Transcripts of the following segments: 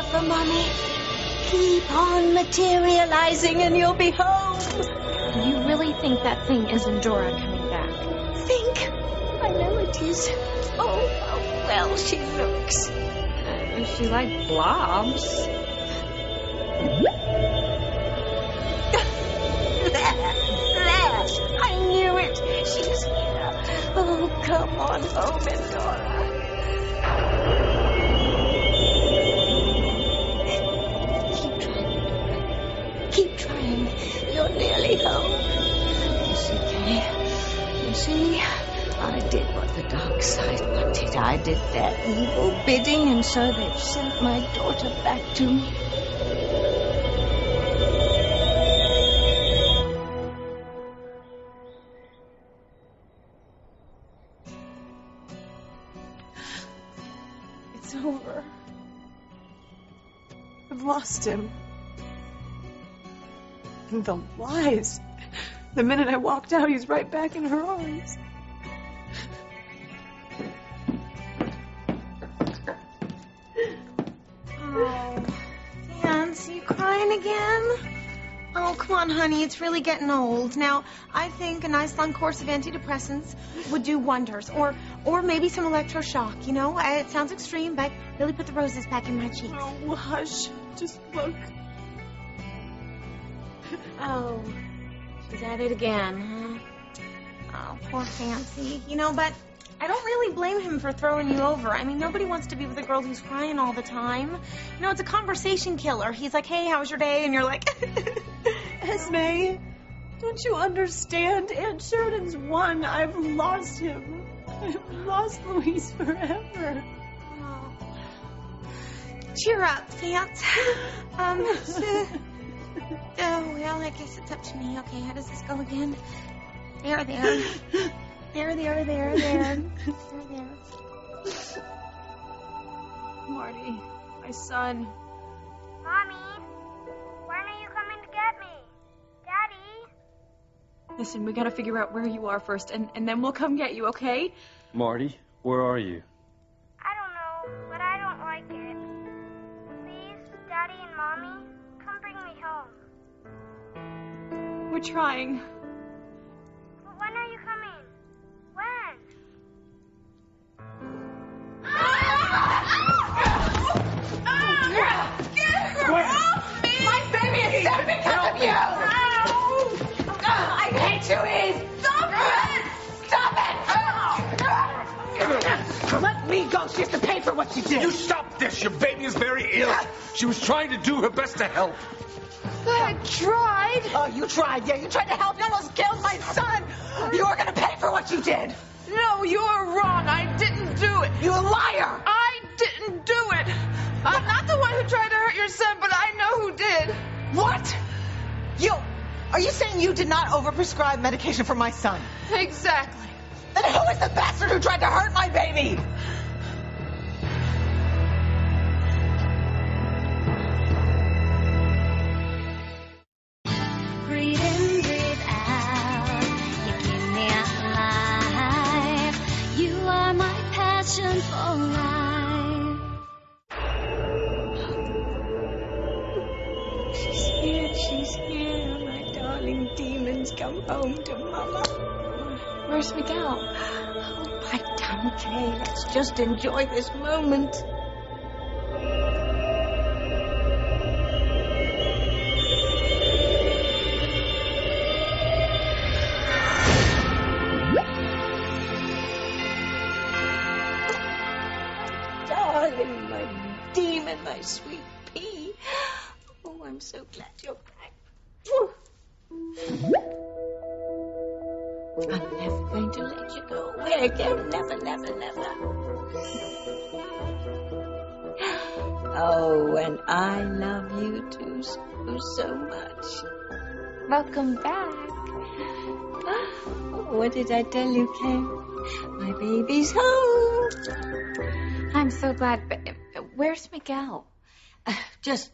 suffer, Mommy. Keep on materializing and you'll be home. Do you really think that thing isn't Dora coming back? Think? I know it is. Oh, how well she looks. Is she like blobs? There. I knew it. She's here. Oh, come on home, Endora. Keep trying. You're nearly home. You see, Kay? You see? I did what the dark side wanted. I did their evil bidding, and so they've sent my daughter back to me. It's over. I've lost him. And the lies. The minute I walked out, he's right back in her arms. Oh, Vance, you crying again? Oh, come on, honey. It's really getting old. Now, I think a nice long course of antidepressants would do wonders. Or maybe some electroshock, you know? It sounds extreme, but really put the roses back in my cheeks. Oh, hush. Just look. Oh, she's at it again, huh? Oh, poor Fancy. You know, but I don't really blame him for throwing you over. I mean, nobody wants to be with a girl who's crying all the time. You know, it's a conversation killer. He's like, hey, how was your day? And you're like... Esme, don't you understand? Aunt Sheridan's won. I've lost him. I've lost Louise forever. Oh. Cheer up, Vance. Oh, well, I guess it's up to me. Okay, how does this go again? There. There. Marty, my son. Mommy, when are you coming to get me? Daddy? Listen, we gotta figure out where you are first, and then we'll come get you, okay? Marty, where are you? I don't know, but I don't like it. Please, Daddy and Mommy, come bring me home. We're trying. But when are you coming? When? Get her off me! My baby is dead because of you! I hate you, Eve! Stop it! Let me go. She has to pay for what she did. You stop this. Your baby is very ill. She was trying to do her best to help. I tried. Oh, you tried. Yeah, you tried to help. You almost killed my son. You're going to pay for what you did. No, you're wrong. I didn't do it. You liar. I didn't do it. I'm not the one who tried to hurt your son, but I know who did. What? Are you saying you did not overprescribe medication for my son? Exactly. Then who is the bastard who tried to hurt my baby? Breathe in, breathe out. You keep me alive. You are my passion for life. She's here. My darling demons, come home to Mama. Where's Miguel? Oh, pipe down, Kay. Let's just enjoy this moment. Darling, my demon, my sweet pea. Oh, I'm so glad you're back. I'm never going to let you go away again. Never, never, never. Oh, and I love you too so much. Welcome back. What did I tell you, Kay? My baby's home. I'm so glad. But where's Miguel? Just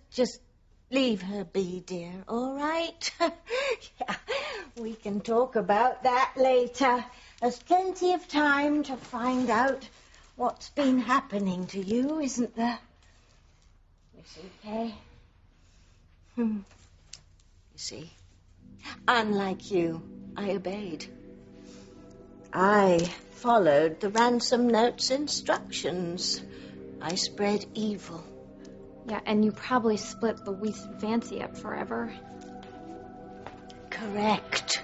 leave her be, dear, all right? Yeah, we can talk about that later. There's plenty of time to find out what's been happening to you, isn't there? You see, Kay? You see, unlike you, I obeyed. I followed the ransom note's instructions. I spread evil. Yeah, and you probably split Louise and Fancy up forever. Correct.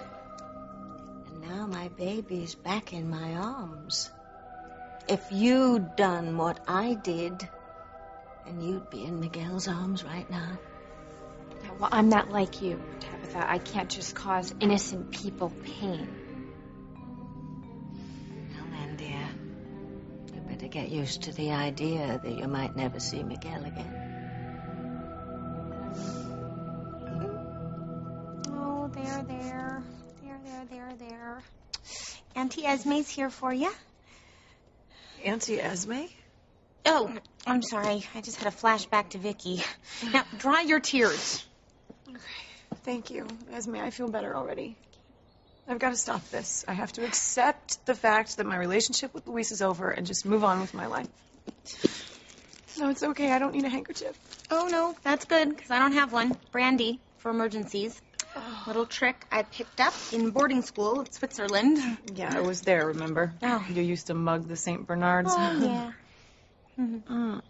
And now my baby's back in my arms. If you'd done what I did, then you'd be in Miguel's arms right now. Yeah, well, I'm not like you, Tabitha. I can't just cause innocent people pain. Well then, dear, you better get used to the idea that you might never see Miguel again. Oh, there. Auntie Esme's here for you. Auntie Esme? Oh, I'm sorry. I just had a flashback to Vicky. Now, dry your tears. Okay, thank you. Esme, I feel better already. I've got to stop this. I have to accept the fact that my relationship with Louise is over and just move on with my life. No, it's okay. I don't need a handkerchief. Oh, no, that's good, because I don't have one. Brandy, for emergencies. Little trick I picked up in boarding school in Switzerland. Yeah, I was there, remember? Oh. You used to mug the St. Bernards. Oh, yeah.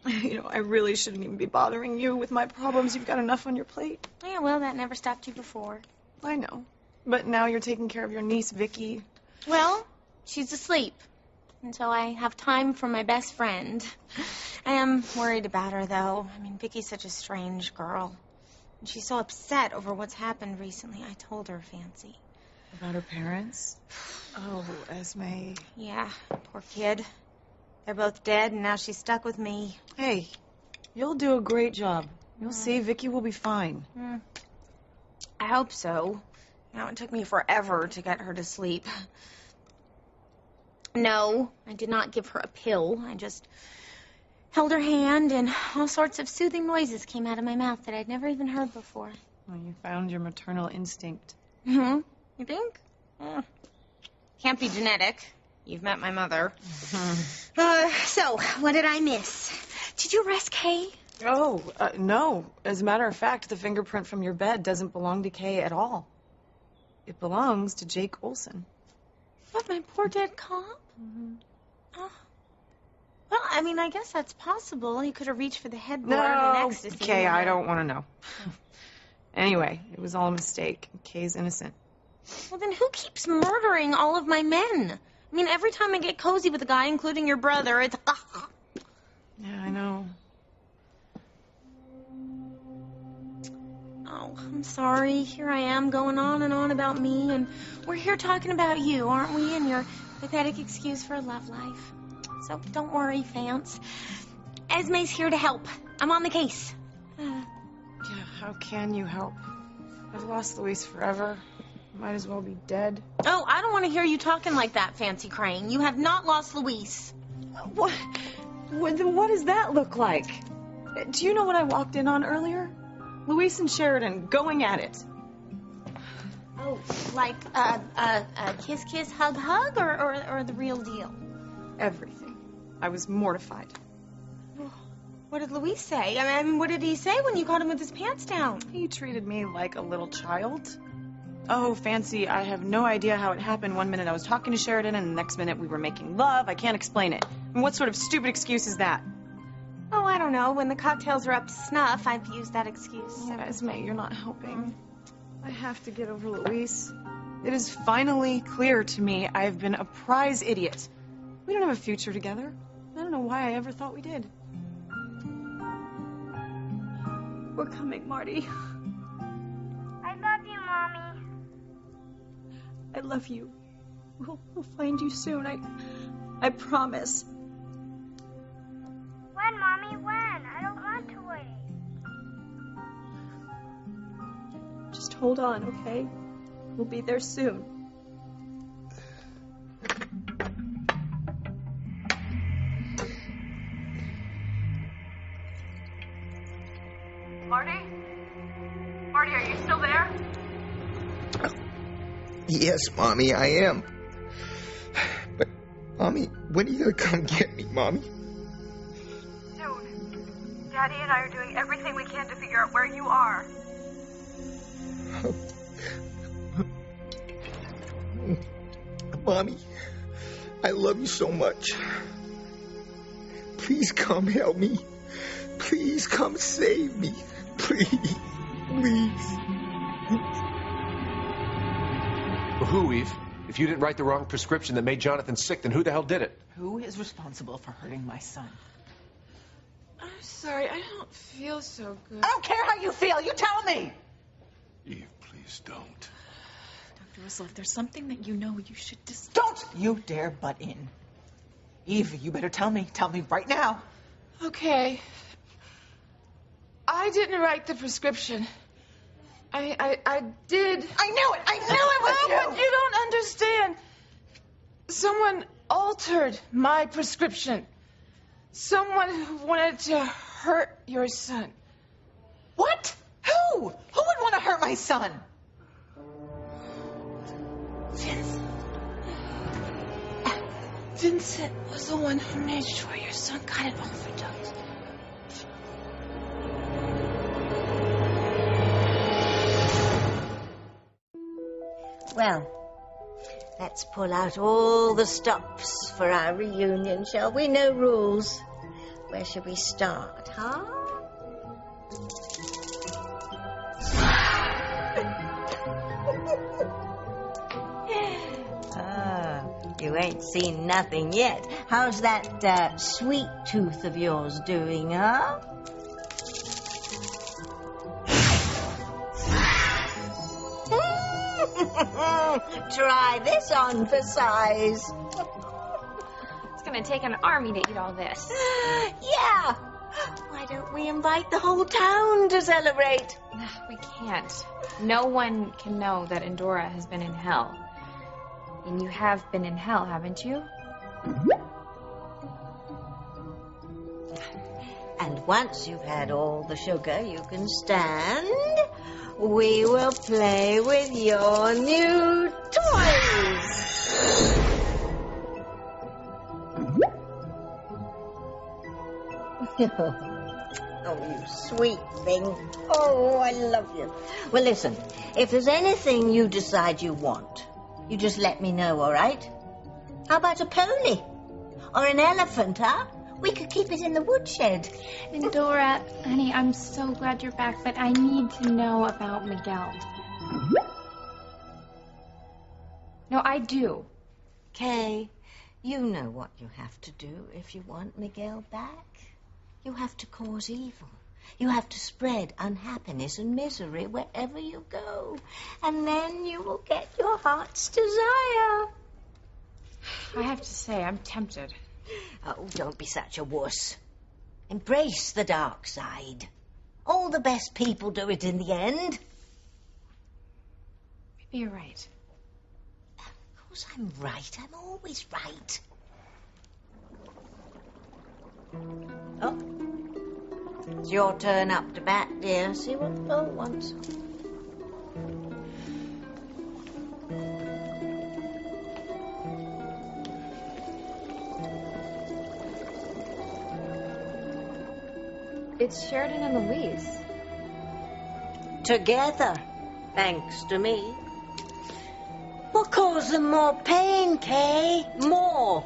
You know, I really shouldn't even be bothering you with my problems. You've got enough on your plate. Yeah, well, that never stopped you before. I know. But now you're taking care of your niece, Vicky. Well, she's asleep. And so I have time for my best friend. I am worried about her, though. I mean, Vicky's such a strange girl. And she's so upset over what's happened recently. I told her, Fancy. About her parents? Oh, Esme. Yeah, poor kid. They're both dead, and now she's stuck with me. Hey, you'll do a great job. You'll see, Vicky will be fine. I hope so. Now, it took me forever to get her to sleep. No, I did not give her a pill. I just held her hand, and all sorts of soothing noises came out of my mouth that I'd never even heard before. Well, you found your maternal instinct. You think? Can't be genetic. You've met my mother. So, what did I miss? Did you arrest Kay? Oh, no. As a matter of fact, the fingerprint from your bed doesn't belong to Kay at all. It belongs to Jake Olsen. What, my poor dead cop? Oh. Well, I mean, I guess that's possible. You could have reached for the headboard and ecstasy. Kay, I don't want to know. Anyway, it was all a mistake. Kay's innocent. Well, then who keeps murdering all of my men? I mean, every time I get cozy with a guy, including your brother, it's... Yeah, I know. Oh, I'm sorry. Here I am going on and on about me, and we're here talking about you, aren't we? And your pathetic excuse for a love life. So don't worry, Fance. Esme's here to help. I'm on the case. Yeah, how can you help? I've lost Louise forever. Might as well be dead. Oh, I don't want to hear you talking like that, Fancy Crane. You have not lost Louise. What does that look like? Do you know what I walked in on earlier? Louise and Sheridan going at it. Oh, like a kiss, hug, or the real deal? Everything. I was mortified. What did Louise say? I mean, what did he say when you caught him with his pants down? He treated me like a little child. Oh, Fancy, I have no idea how it happened. One minute I was talking to Sheridan, and the next minute we were making love. I can't explain it. And what sort of stupid excuse is that? Oh, I don't know. When the cocktails are up to snuff, I've used that excuse. Yeah, Esme, you're not helping. I have to get over Louise. It is finally clear to me I have been a prize idiot. We don't have a future together. I don't know why I ever thought we did. We're coming, Marty. I love you, Mommy. I love you. We'll find you soon. I promise. When, Mommy? When? I don't want to wait. Just hold on, okay? We'll be there soon. Marty? Marty, are you still there? Yes, Mommy, I am. But, Mommy, when are you gonna come get me, Mommy? Dude, Daddy and I are doing everything we can to figure out where you are. Mommy, I love you so much. Please come help me. Please come save me. Please. Please. Well, who, Eve? If you didn't write the wrong prescription that made Jonathan sick, then who the hell did it? Who is responsible for hurting my son? I'm sorry, I don't feel so good. I don't care how you feel. You tell me. Eve, please don't. Dr. Russell, if there's something that you know, you should just... Don't you dare butt in. Eve, you better tell me. Tell me right now. Okay. I didn't write the prescription. I did. I knew it. I knew it was you. But you don't understand. Someone altered my prescription. Someone who wanted to hurt your son. What? Who? Who would want to hurt my son? Vincent was the one who made sure your son got an overdose. Well, let's pull out all the stops for our reunion, shall we? No rules. Where should we start, huh? You ain't seen nothing yet. How's that sweet tooth of yours doing, huh? Try this on for size. It's gonna take an army to eat all this. Yeah. Why don't we invite the whole town to celebrate? We can't. No one can know that Endora has been in hell. And you have been in hell, haven't you? And once you've had all the sugar you can stand, we will play with your new toys. Oh, you sweet thing. Oh, I love you. Well, listen, if there's anything you decide you want, you just let me know, all right? How about a pony? Or an elephant, huh? We could keep it in the woodshed. Endora, honey, I'm so glad you're back, but I need to know about Miguel. No, I do. Kay, you know what you have to do if you want Miguel back. You have to cause evil. You have to spread unhappiness and misery wherever you go. And then you will get your heart's desire. I have to say, I'm tempted. Oh, don't be such a wuss. Embrace the dark side. All the best people do it in the end. Maybe you're right. Of course I'm right. I'm always right. Oh. It's your turn up to bat, dear. See what Bill wants. It's Sheridan and Louise. Together, thanks to me. What caused them more pain, Kay? More.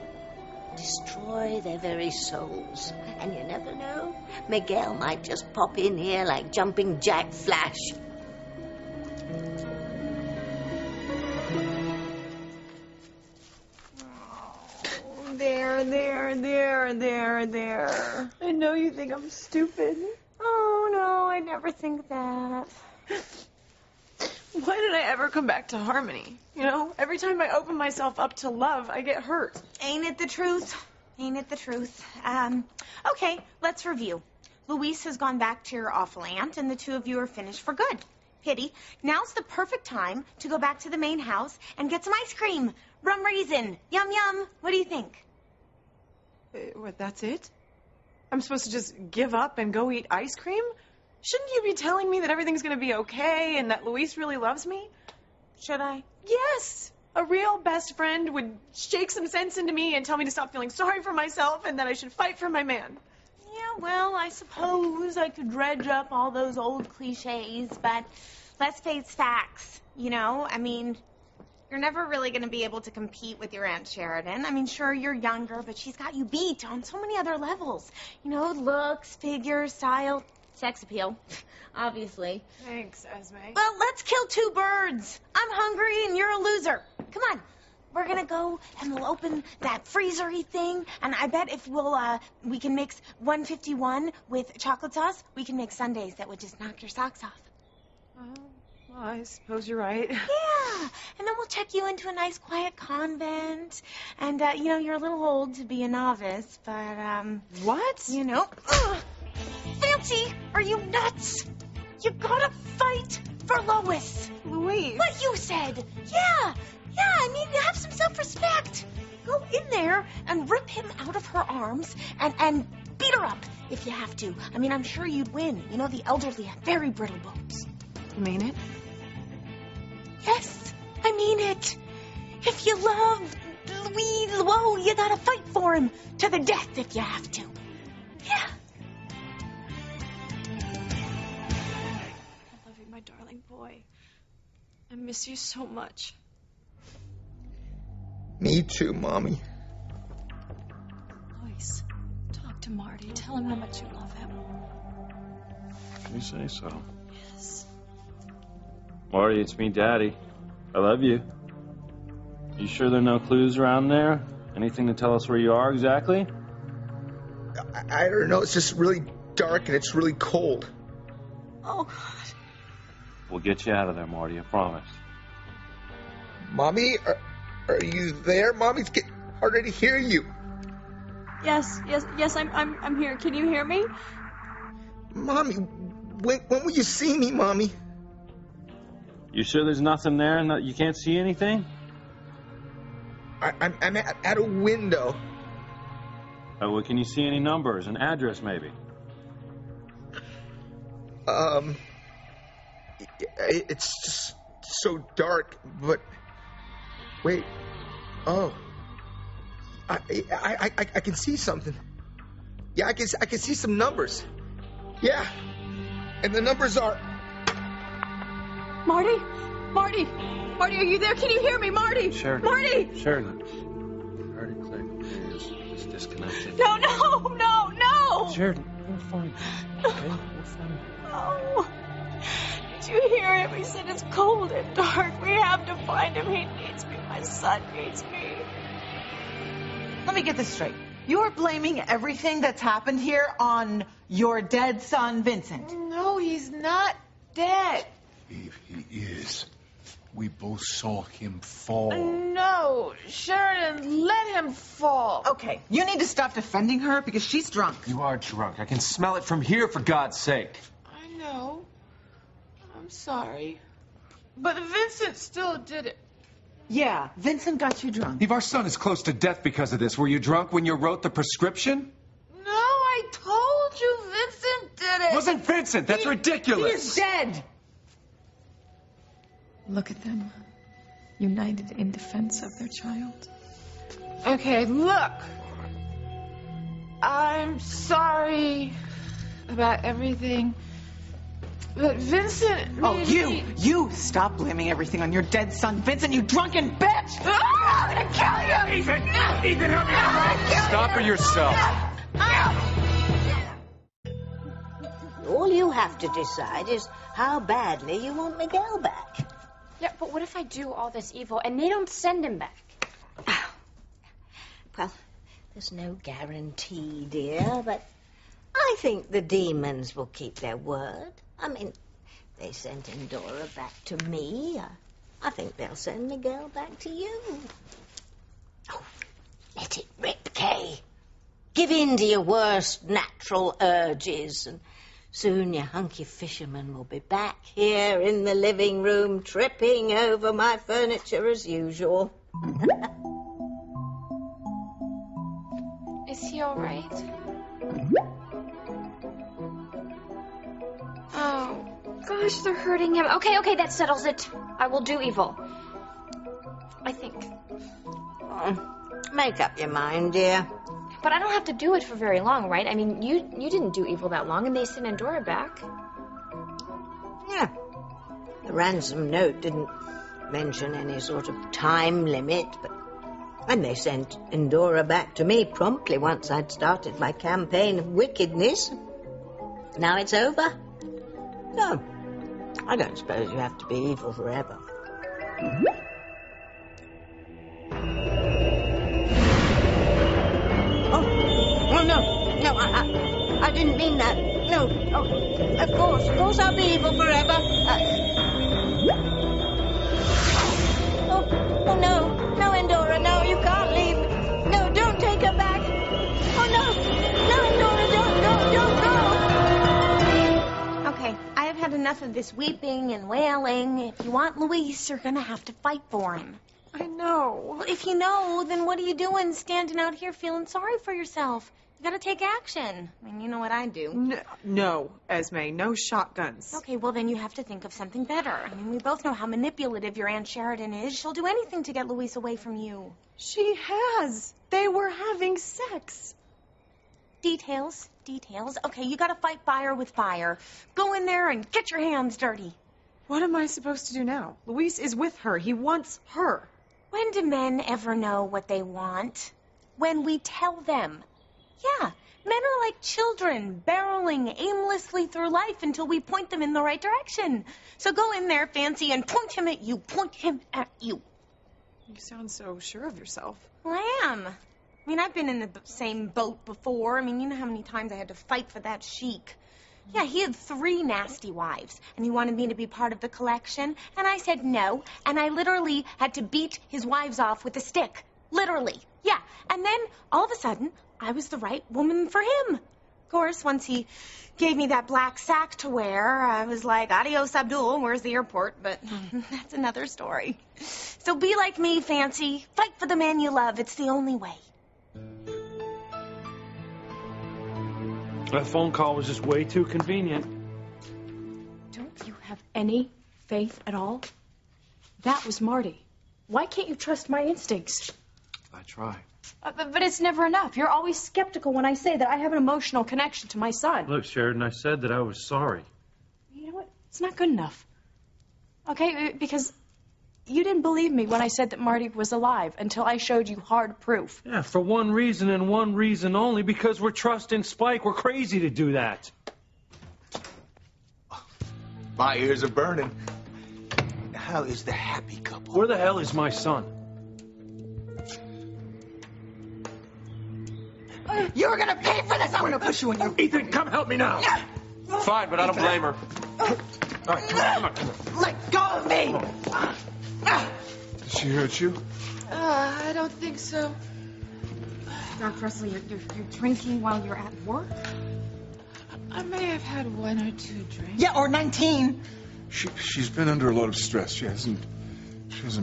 Destroy their very souls. And you never know, Miguel might just pop in here like jumping Jack Flash. There. I know you think I'm stupid. Oh, no, I never think that. Why did I ever come back to Harmony? You know, every time I open myself up to love, I get hurt. Ain't it the truth? Ain't it the truth? Okay, let's review. Luis has gone back to your awful aunt, and the two of you are finished for good. Pity. Now's the perfect time to go back to the main house and get some ice cream. Rum raisin. Yum, yum. What do you think? What, that's it? I'm supposed to just give up and go eat ice cream? Shouldn't you be telling me that everything's going to be okay and that Luis really loves me? Should I? Yes! A real best friend would shake some sense into me and tell me to stop feeling sorry for myself and that I should fight for my man. Yeah, well, I suppose I could dredge up all those old cliches, but let's face facts, you know? I mean, you're never really going to be able to compete with your Aunt Sheridan. I mean, sure, you're younger, but she's got you beat on so many other levels. You know, looks, figure, style, sex appeal, obviously. Thanks, Esme. Well, let's kill two birds. I'm hungry and you're a loser. Come on. We're going to go and we'll open that freezer-y thing. And I bet if we can mix 151 with chocolate sauce, we can make sundaes that would just knock your socks off. Oh, well, I suppose you're right. Yeah. And then we'll check you into a nice, quiet convent. And, you know, you're a little old to be a novice, but, What? you know. Fancy, are you nuts? You gotta fight for Lois. Louise. What you said. Yeah, I mean, have some self-respect. Go in there and rip him out of her arms and beat her up if you have to. I mean, I'm sure you'd win. You know, the elderly have very brittle bones. You mean it? Yes, I mean it. If you love Louis Luo, you gotta fight for him to the death if you have to. Yeah. I love you, my darling boy. I miss you so much. Me too, Mommy. Lois, talk to Marty. Tell him how much you love him. You say so. Yes. Marty, it's me, Daddy. I love you. You sure there are no clues around there? Anything to tell us where you are exactly? I don't know. It's just really dark and it's really cold. Oh, God. We'll get you out of there, Marty, I promise. Mommy, are you there? Mommy's getting harder to hear you. Yes, I'm here. Can you hear me? Mommy, when will you see me, Mommy? You sure there's nothing there and you can't see anything? I'm at a window. Oh, well, can you see any numbers, an address maybe? It's just so dark, but wait. Oh. I can see something. Yeah, I can see some numbers. Yeah. And the numbers are... Marty, are you there? Can you hear me, Marty? Sheridan. Marty! Sheridan. Heard it click. It's disconnected. No! Sheridan, we'll find him. Okay? We'll find him. Oh. Did you hear him? He said it's cold and dark. We have to find him. He needs me. My son needs me. Let me get this straight. You're blaming everything that's happened here on your dead son, Vincent. No, he's not dead. Eve, he is. We both saw him fall. No, Sheridan, let him fall. Okay, you need to stop defending her because she's drunk. You are drunk. I can smell it from here, for God's sake. I know. I'm sorry. But Vincent still did it. Yeah, Vincent got you drunk. Eve, our son is close to death because of this. Were you drunk when you wrote the prescription? No, I told you Vincent did it. It wasn't Vincent. That's ridiculous. He is dead. Look at them, united in defense of their child. Okay, look. I'm sorry about everything. But Vincent... Oh, you stop blaming everything on your dead son, Vincent, you drunken bitch! I'm gonna kill you! Ethan, help me! Stop her yourself. All you have to decide is how badly you want Miguel back. Yeah, but what if I do all this evil and they don't send him back? Well, there's no guarantee, dear, but I think the demons will keep their word. I mean, they sent Endora back to me. I think they'll send Miguel back to you. Oh, let it rip, Kay. Give in to your worst natural urges, and soon your hunky fisherman will be back here in the living room, tripping over my furniture as usual. Is he all right? Oh, gosh, they're hurting him. Okay, that settles it. I will do evil. I think. Make up your mind, dear. But I don't have to do it for very long, right? I mean, you didn't do evil that long, and they sent Endora back. Yeah. The ransom note didn't mention any sort of time limit, but when they sent Endora back to me promptly once I'd started my campaign of wickedness. Now it's over. No, I don't suppose you have to be evil forever. Oh, no, I didn't mean that. No, of course I'll be evil forever. Oh, no, Endora, no, you can't leave. No, don't take her back. Oh, no, Endora, don't go. Okay, I have had enough of this weeping and wailing. If you want Luis, you're gonna have to fight for him. I know. Well, if you know, then what are you doing standing out here feeling sorry for yourself? You gotta take action. I mean, you know what I do. No, Esme, no shotguns. Okay, well, then you have to think of something better. I mean, we both know how manipulative your Aunt Sheridan is. She'll do anything to get Luis away from you. She has. They were having sex. Details. Okay, you gotta fight fire with fire. Go in there and get your hands dirty. What am I supposed to do now? Luis is with her. He wants her. When do men ever know what they want? When we tell them. Yeah, men are like children, barreling aimlessly through life until we point them in the right direction. So go in there, Fancy, and point him at you. Point him at you. You sound so sure of yourself. Well, I am. I mean, I've been in the same boat before. I mean, you know how many times I had to fight for that sheik. Yeah, he had 3 nasty wives, and he wanted me to be part of the collection, and I said no, and I literally had to beat his wives off with a stick. Literally. Yeah, and then, all of a sudden, I was the right woman for him. Of course, once he gave me that black sack to wear, I was like, adios, Abdul, where's the airport? But that's another story. So be like me, Fancy. Fight for the man you love. It's the only way. That phone call was just way too convenient. Don't you have any faith at all? That was Marty. Why can't you trust my instincts? I try. But it's never enough. You're always skeptical when I say that I have an emotional connection to my son. Look, Sheridan, I said that I was sorry. You know what? It's not good enough. Okay, because you didn't believe me when I said that Marty was alive until I showed you hard proof. Yeah, for one reason and one reason only, because we're trusting Spike. We're crazy to do that. My ears are burning. How is the happy couple? Where the hell is my son? You're gonna pay for this! I'm gonna push you in your... Ethan, come help me now! Fine, but I don't blame her. All right, come on. Let go of me! Did she hurt you? I don't think so. Doc Presley, you're drinking while you're at work? I may have had 1 or 2 drinks. Yeah, or 19. She's been under a lot of stress. She hasn't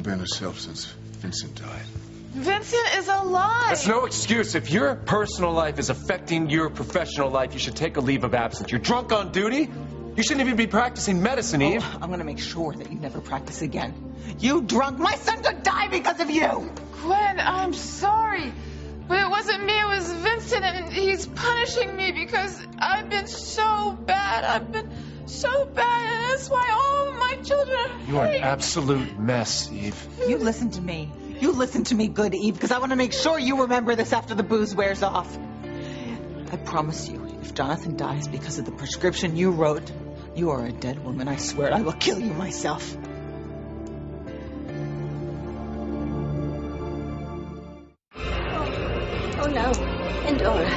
been herself since Vincent died. Vincent is alive. That's no excuse. If your personal life is affecting your professional life, you should take a leave of absence. You're drunk on duty? You shouldn't even be practicing medicine, Eve. I'm gonna make sure that you never practice again. You drunk. My son could die because of you. Gwen, I'm sorry. But it wasn't me, it was Vincent, and he's punishing me because I've been so bad. I've been so bad, and that's why all of my children are You are an absolute mess, Eve. You listen to me. You listen to me good, Eve, because I want to make sure you remember this after the booze wears off. I promise you, if Jonathan dies because of the prescription you wrote, you are a dead woman. I swear I will kill you myself. Oh no, Endora.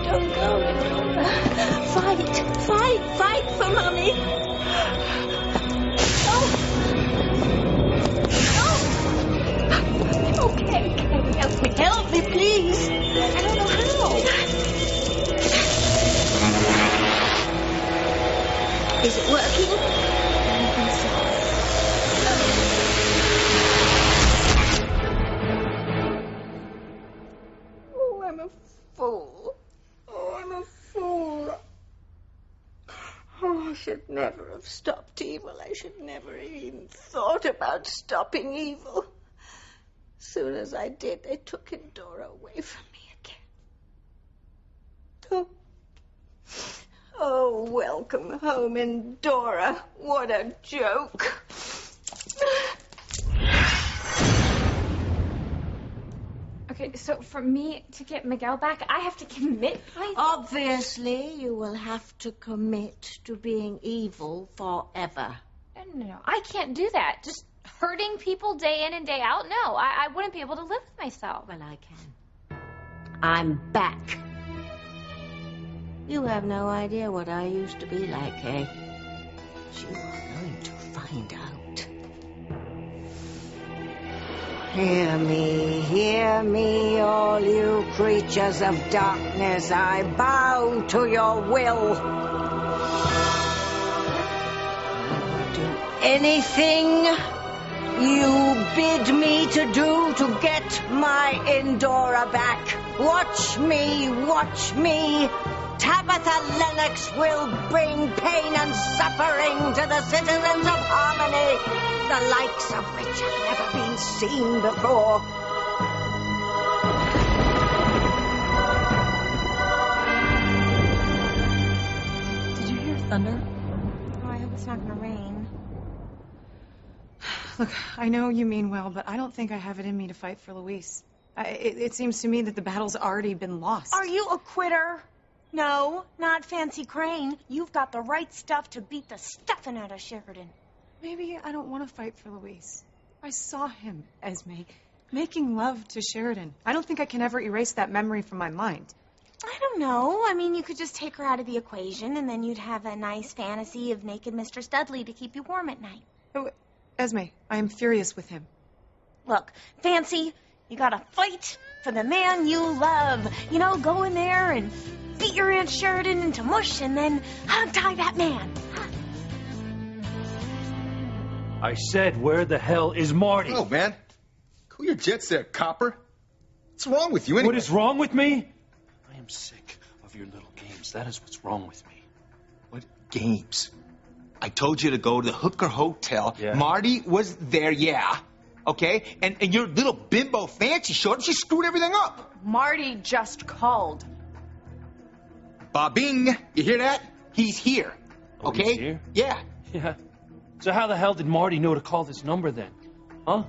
Don't go, Endora. Fight for Mommy. Okay, help me, please. I don't know how. Is it working? I think so. Oh, I'm a fool. Oh, I should never have stopped evil. I should never even thought about stopping evil. As soon as I did, they took Endora away from me again. Oh, welcome home, Endora. What a joke. Okay, so for me to get Miguel back, I have to commit myself? Obviously, you will have to commit to being evil forever. No, I can't do that. Just hurting people day in and day out? No, I wouldn't be able to live with myself. Well, I can. I'm back. You have no idea what I used to be like, eh? But you are going to find out. Hear me, all you creatures of darkness. I bow to your will. I will do anything you bid me to do to get my Endora back. Watch me, watch me. Tabitha Lennox will bring pain and suffering to the citizens of Harmony, the likes of which have never been seen before. Did you hear thunder? Oh, I hope it's not going to rain. Look, I know you mean well, but I don't think I have it in me to fight for Luis. It seems to me that the battle's already been lost. Are you a quitter? No, not Fancy Crane. You've got the right stuff to beat the stuffing out of Sheridan. Maybe I don't want to fight for Luis. I saw him, Esme, making love to Sheridan. I don't think I can ever erase that memory from my mind. I don't know. I mean, you could just take her out of the equation, and then you'd have a nice fantasy of naked Mr. Studley to keep you warm at night. Oh, Esme, I am furious with him. Look, Fancy, you gotta fight for the man you love. You know, go in there and beat your Aunt Sheridan into mush and then hog-tie that man. I said, where the hell is Marty? Oh, man. Cool your jets there, copper. What's wrong with you anyway? What is wrong with me? I am sick of your little games. That is what's wrong with me. What games? I told you to go to the Hooker Hotel. Yeah. Marty was there, yeah. Okay? And your little bimbo Fancy showed up. She screwed everything up. Marty just called. Bobbing. You hear that? He's here. Oh, Okay? he's here? Yeah. Yeah. So how the hell did Marty know to call this number then? Huh?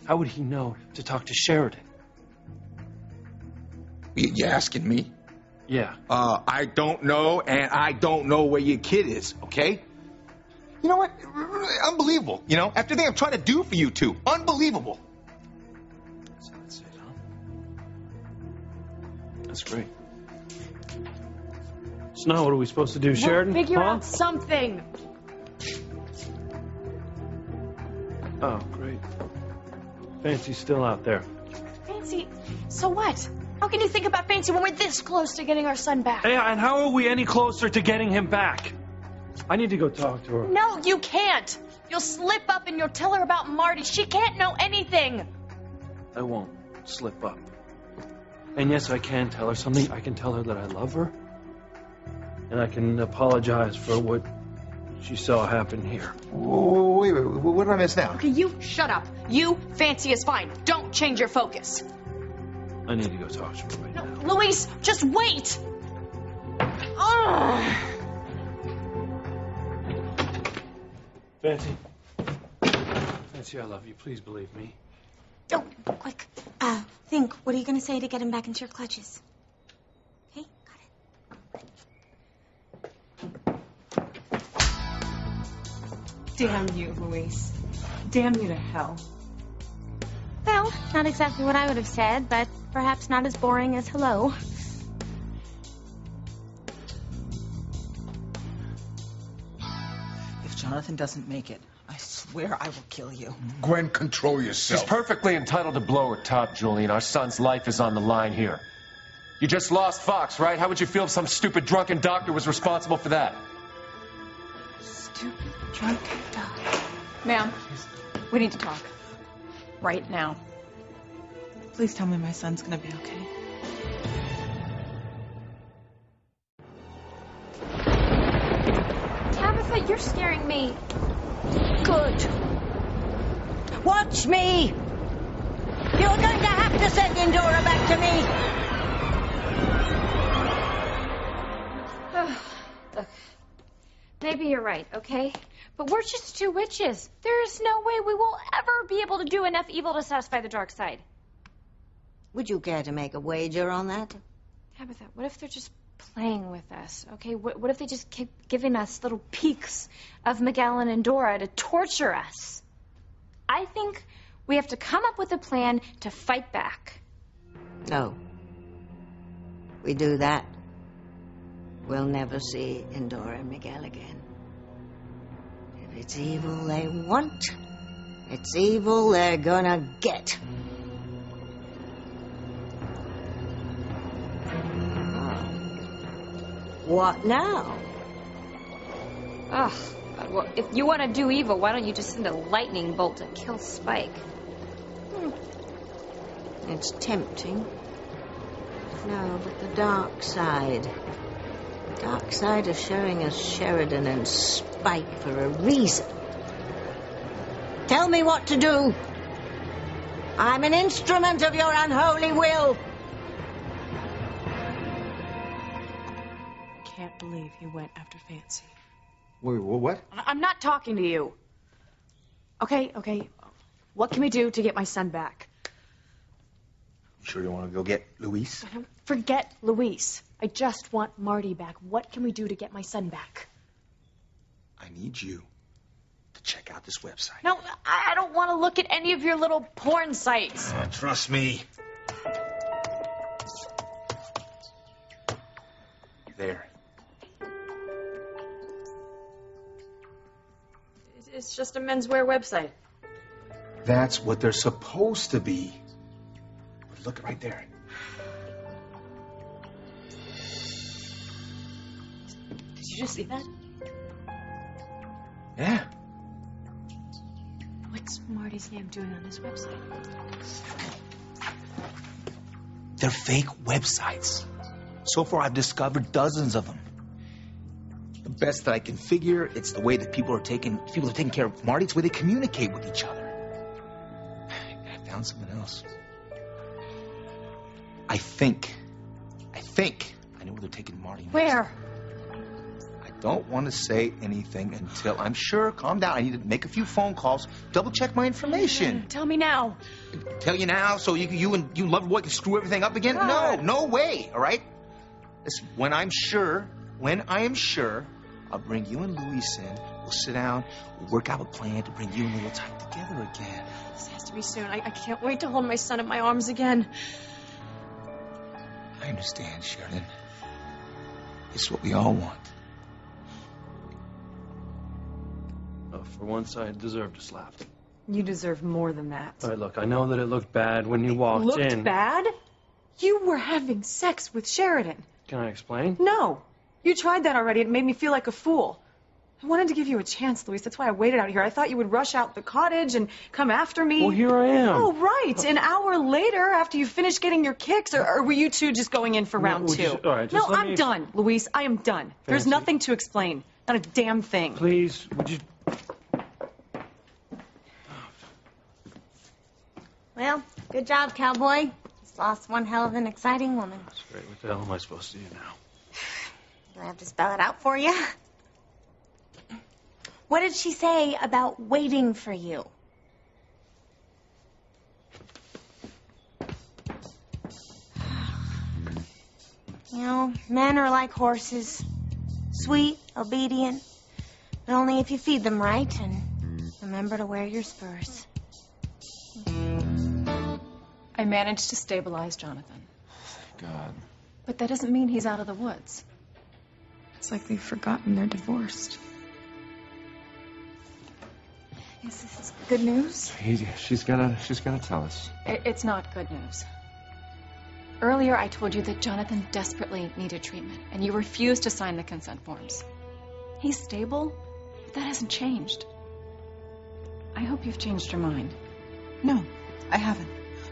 How would he know to talk to Sheridan? You asking me? Yeah. I don't know, and I don't know where your kid is, okay? You know what? Unbelievable, you know? After everything I'm trying to do for you two. Unbelievable. So that's it, huh? That's great. So now what are we supposed to do, Sheridan? We'll figure huh? out something. Oh, great. Fancy's still out there. Fancy, so what? How can you think about Fancy when we're this close to getting our son back? Hey, and how are we any closer to getting him back? I need to go talk to her. No, you can't. You'll slip up and you'll tell her about Marty. She can't know anything. I won't slip up. And yes, I can tell her something. I can tell her that I love her. And I can apologize for what she saw happen here. Wait, what did I miss now? Okay, you shut up. You, Fancy is fine. Don't change your focus. I need to go talk to her right now. Luis, just wait. Ugh. Fancy. Fancy, I love you. Please believe me. Oh, quick. Think, what are you going to say to get him back into your clutches? Okay, got it. Damn you, Luis. Damn you to hell. Well, not exactly what I would have said, but perhaps not as boring as hello. If Jonathan doesn't make it, I swear I will kill you. Gwen, control yourself. She's perfectly entitled to blow her top, Julian. Our son's life is on the line here. You just lost Fox, right? How would you feel if some stupid drunken doctor was responsible for that? Stupid drunken doctor. Ma'am, we need to talk. Right now. Please tell me my son's gonna be okay. Tabitha, you're scaring me. Good. Watch me. You're going to have to send Indora back to me. Look, maybe you're right, okay? But we're just two witches. There's no way we will ever be able to do enough evil to satisfy the dark side. Would you care to make a wager on that? Tabitha, what if they're just playing with us, okay? What if they just keep giving us little peeks of Miguel and Indora to torture us? I think we have to come up with a plan to fight back. No. We do that, we'll never see Indora and Miguel again. If it's evil they want, it's evil they're gonna get. What now? Ugh. Well, if you want to do evil, why don't you just send a lightning bolt to kill Spike? It's tempting. No, but the dark side. The dark side is showing us Sheridan and Spike for a reason. Tell me what to do. I'm an instrument of your unholy will. Can't believe he went after Fancy. Wait, what? I'm not talking to you. Okay. What can we do to get my son back? You sure you want to go get Luis? Forget Luis. I just want Marty back. What can we do to get my son back? I need you to check out this website. No, I don't want to look at any of your little porn sites. Trust me. There. It's just a menswear website. That's what they're supposed to be. But look right there. Did you just see that? Yeah. What's Marty's name doing on this website? They're fake websites. So far, I've discovered dozens of them. The best that I can figure, it's the way that people are taking care of Marty. It's the way they communicate with each other. I found something else. I think I know where they're taking Marty next. Where? I don't want to say anything until I'm sure. Calm down. I need to make a few phone calls, double check my information. Tell me now. Tell you now, so you and lover boy can screw everything up again? God. No way. All right. Listen, when I am sure, I'll bring you and Luis in. We'll sit down. We'll work out a plan to bring you and Little Tyke together again. This has to be soon. I can't wait to hold my son in my arms again. I understand, Sheridan. It's what we all want. For once, I deserved a slap. You deserve more than that. All right, look, I know that it looked bad when you walked in. Looked bad? You were having sex with Sheridan. Can I explain? No. You tried that already. It made me feel like a fool. I wanted to give you a chance, Luis. That's why I waited out here. I thought you would rush out the cottage and come after me. Well, here I am. Oh, right. An hour later, after you finished getting your kicks, or were you two just going in for round two? All right, no, I'm done, Luis. I am done. There's nothing to explain. Not a damn thing. Please, would you... Well, good job, cowboy. Just lost one hell of an exciting woman. That's great. What the hell am I supposed to do now? Do I have to spell it out for you? What did she say about waiting for you? You know, men are like horses. Sweet, obedient, but only if you feed them right and remember to wear your spurs. I managed to stabilize Jonathan. God. But that doesn't mean he's out of the woods. It's like they've forgotten they're divorced. Is this good news? She's gonna tell us. It's not good news. Earlier, I told you that Jonathan desperately needed treatment, and you refused to sign the consent forms. He's stable, but that hasn't changed. I hope you've changed your mind. No, I haven't.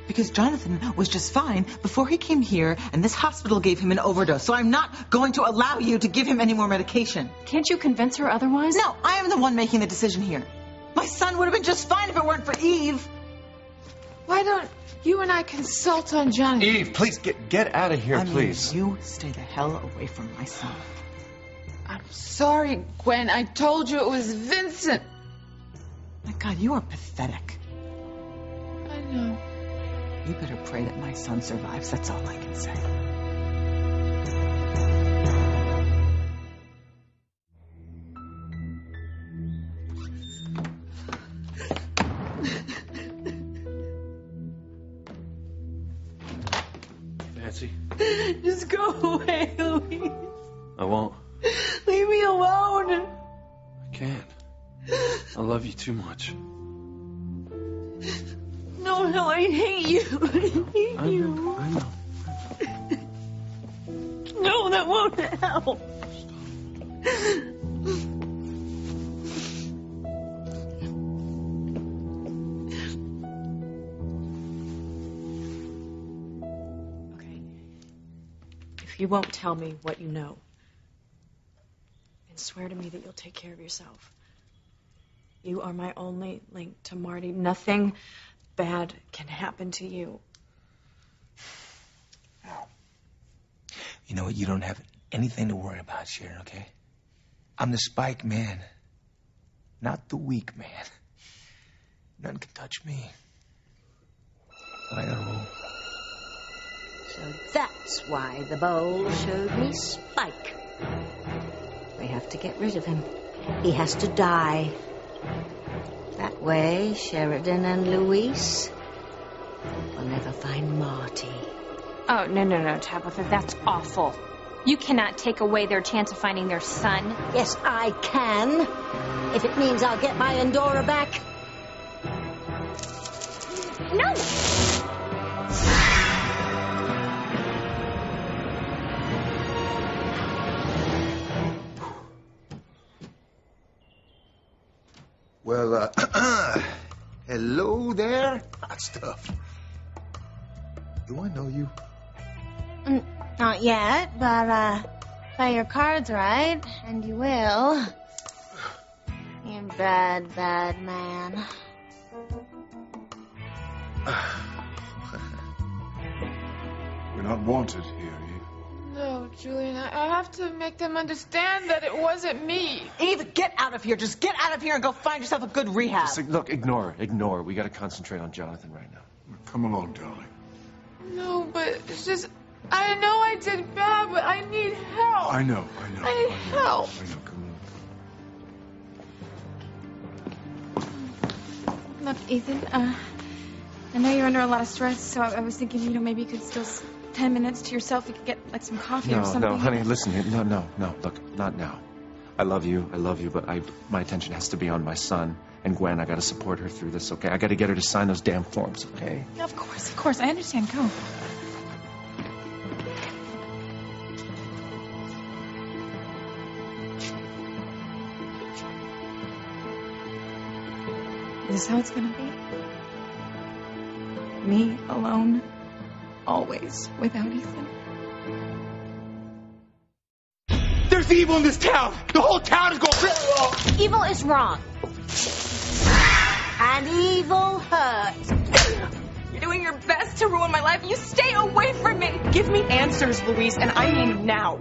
Because Jonathan was just fine before he came here, and this hospital gave him an overdose. So I'm not going to allow you to give him any more medication. Can't you convince her otherwise? No, I am the one making the decision here. My son would have been just fine if it weren't for Eve. Why don't you and I consult on Jonathan? Eve, please get out of here, I mean, please. you stay the hell away from my son. I'm sorry, Gwen. I told you it was Vincent. My God, you are pathetic. I know. You better pray that my son survives. That's all I can say. Nancy, Just go away, Louise. I won't. Leave me alone. I can't. I love you too much. No, I hate you. I hate you. I know. No, that won't help. Okay. If you won't tell me what you know, and swear to me that you'll take care of yourself. You are my only link to Marty. Nothing bad can happen to you. You know what? You don't have anything to worry about, Sharon, okay? I'm the spike man, not the weak man. None can touch me. But I gotta roll. So that's why the bowl showed me Spike. We have to get rid of him. He has to die. That way, Sheridan and Luis will never find Marty. Oh, no, Tabitha, that's awful. You cannot take away their chance of finding their son. Yes, I can. If it means I'll get my Endora back. No! Well, hello there. Hot stuff. Do I know you? Not yet, but play your cards right, and you will. You bad, bad man. We're not wanted here, Eve. No, Julian, I have to make them understand that it wasn't me. Eve, get out of here. Just get out of here and go find yourself a good rehab. Just, look, ignore. We gotta concentrate on Jonathan right now. Come along, darling. No, but it's just, I know I did bad, but I need help. I know. I need help. I know, come on. Look, Ethan, I know you're under a lot of stress, so I was thinking, maybe you could still 10 minutes to yourself. You could get, some coffee or something. No, honey, listen here. No. Look, not now. I love you, but my attention has to be on my son and Gwen. I gotta support her through this, okay? I gotta get her to sign those damn forms, okay? Yeah, of course. I understand. Go. Is this how it's gonna be? Me alone, always, without Ethan. There's evil in this town. The whole town is going. Evil is wrong. And evil hurts. You're doing your best to ruin my life. You stay away from me. Give me answers, Louise, and I mean now.